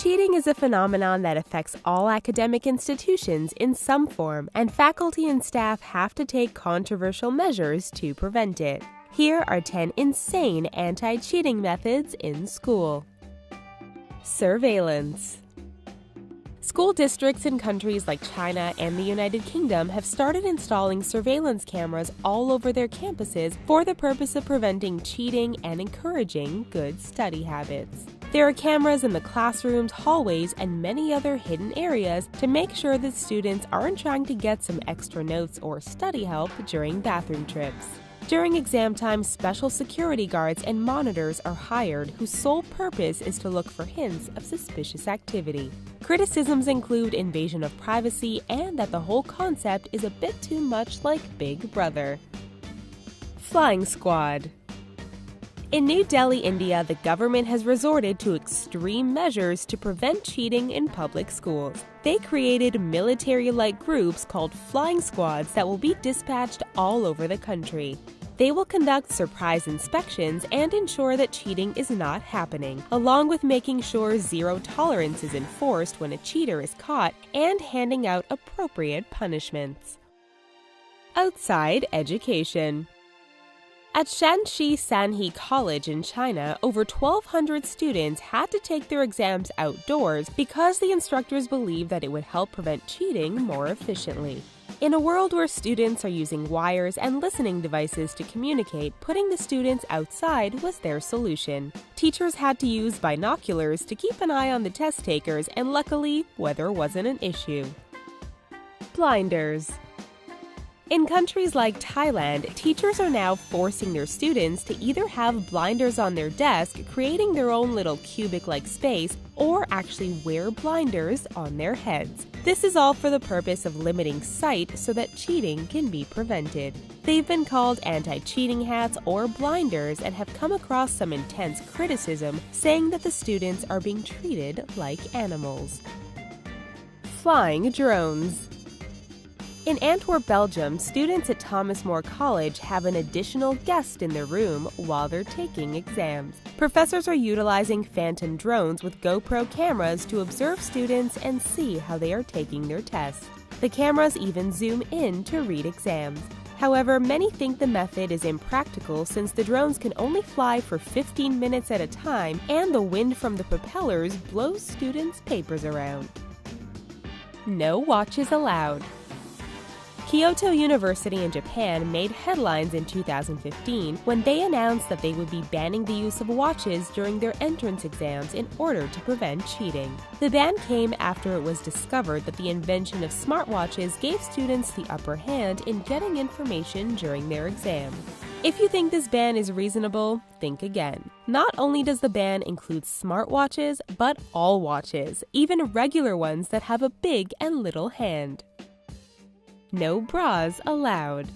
Cheating is a phenomenon that affects all academic institutions in some form, and faculty and staff have to take controversial measures to prevent it. Here are 10 insane anti-cheating methods in school. Surveillance. School districts in countries like China and the United Kingdom have started installing surveillance cameras all over their campuses for the purpose of preventing cheating and encouraging good study habits. There are cameras in the classrooms, hallways, and many other hidden areas to make sure that students aren't trying to get some extra notes or study help during bathroom trips. During exam time, special security guards and monitors are hired whose sole purpose is to look for hints of suspicious activity. Criticisms include invasion of privacy and that the whole concept is a bit too much like Big Brother. Flying Squad. In New Delhi, India, the government has resorted to extreme measures to prevent cheating in public schools. They created military-like groups called flying squads that will be dispatched all over the country. They will conduct surprise inspections and ensure that cheating is not happening, along with making sure zero tolerance is enforced when a cheater is caught and handing out appropriate punishments. Outside education. At Shanxi Sanhe College in China, over 1,200 students had to take their exams outdoors because the instructors believed that it would help prevent cheating more efficiently. In a world where students are using wires and listening devices to communicate, putting the students outside was their solution. Teachers had to use binoculars to keep an eye on the test takers, and luckily, weather wasn't an issue. Blinders. In countries like Thailand, teachers are now forcing their students to either have blinders on their desk, creating their own little cubic-like space, or actually wear blinders on their heads. This is all for the purpose of limiting sight so that cheating can be prevented. They've been called anti-cheating hats or blinders and have come across some intense criticism, saying that the students are being treated like animals. Flying drones. In Antwerp, Belgium, students at Thomas More College have an additional guest in their room while they're taking exams. Professors are utilizing phantom drones with GoPro cameras to observe students and see how they are taking their tests. The cameras even zoom in to read exams. However, many think the method is impractical since the drones can only fly for 15 minutes at a time and the wind from the propellers blows students' papers around. No watches allowed. Kyoto University in Japan made headlines in 2015 when they announced that they would be banning the use of watches during their entrance exams in order to prevent cheating. The ban came after it was discovered that the invention of smartwatches gave students the upper hand in getting information during their exam. If you think this ban is reasonable, think again. Not only does the ban include smartwatches, but all watches, even regular ones that have a big and little hand. No bras allowed.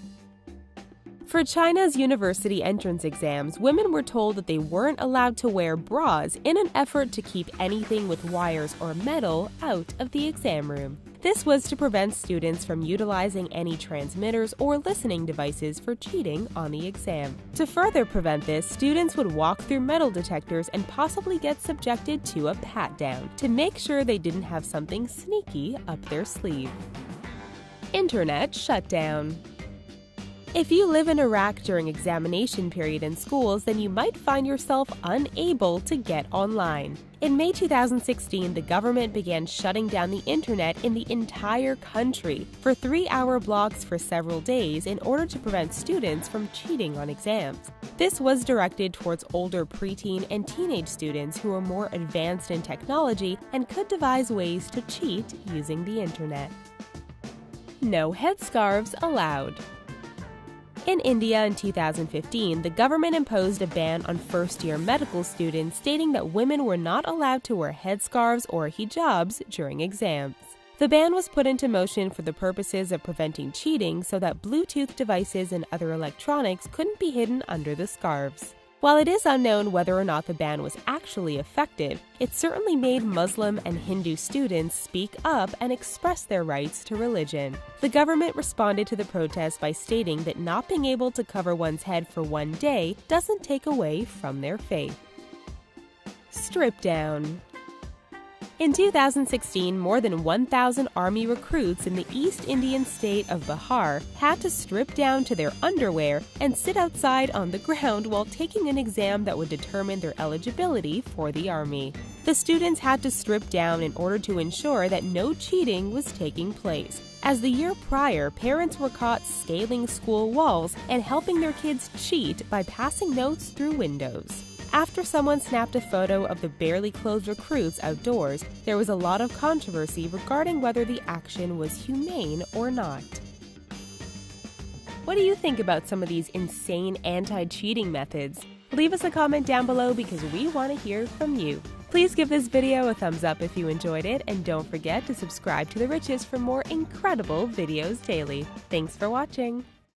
For China's university entrance exams, women were told that they weren't allowed to wear bras in an effort to keep anything with wires or metal out of the exam room. This was to prevent students from utilizing any transmitters or listening devices for cheating on the exam. To further prevent this, students would walk through metal detectors and possibly get subjected to a pat-down to make sure they didn't have something sneaky up their sleeve. Internet shutdown. If you live in Iraq during examination period in schools, then you might find yourself unable to get online. In May 2016, the government began shutting down the internet in the entire country for 3-hour blocks for several days in order to prevent students from cheating on exams. This was directed towards older preteen and teenage students who were more advanced in technology and could devise ways to cheat using the internet. No headscarves allowed. In India in 2015, the government imposed a ban on first-year medical students, stating that women were not allowed to wear headscarves or hijabs during exams. The ban was put into motion for the purposes of preventing cheating so that Bluetooth devices and other electronics couldn't be hidden under the scarves. While it is unknown whether or not the ban was actually effective, it certainly made Muslim and Hindu students speak up and express their rights to religion. The government responded to the protest by stating that not being able to cover one's head for one day doesn't take away from their faith. Strip down. In 2016, more than 1,000 Army recruits in the East Indian state of Bihar had to strip down to their underwear and sit outside on the ground while taking an exam that would determine their eligibility for the Army. The students had to strip down in order to ensure that no cheating was taking place, as the year prior, parents were caught scaling school walls and helping their kids cheat by passing notes through windows. After someone snapped a photo of the barely clothed recruits outdoors, there was a lot of controversy regarding whether the action was humane or not. What do you think about some of these insane anti-cheating methods? Leave us a comment down below because we want to hear from you. Please give this video a thumbs up if you enjoyed it, and don't forget to subscribe to The Riches for more incredible videos daily. Thanks for watching!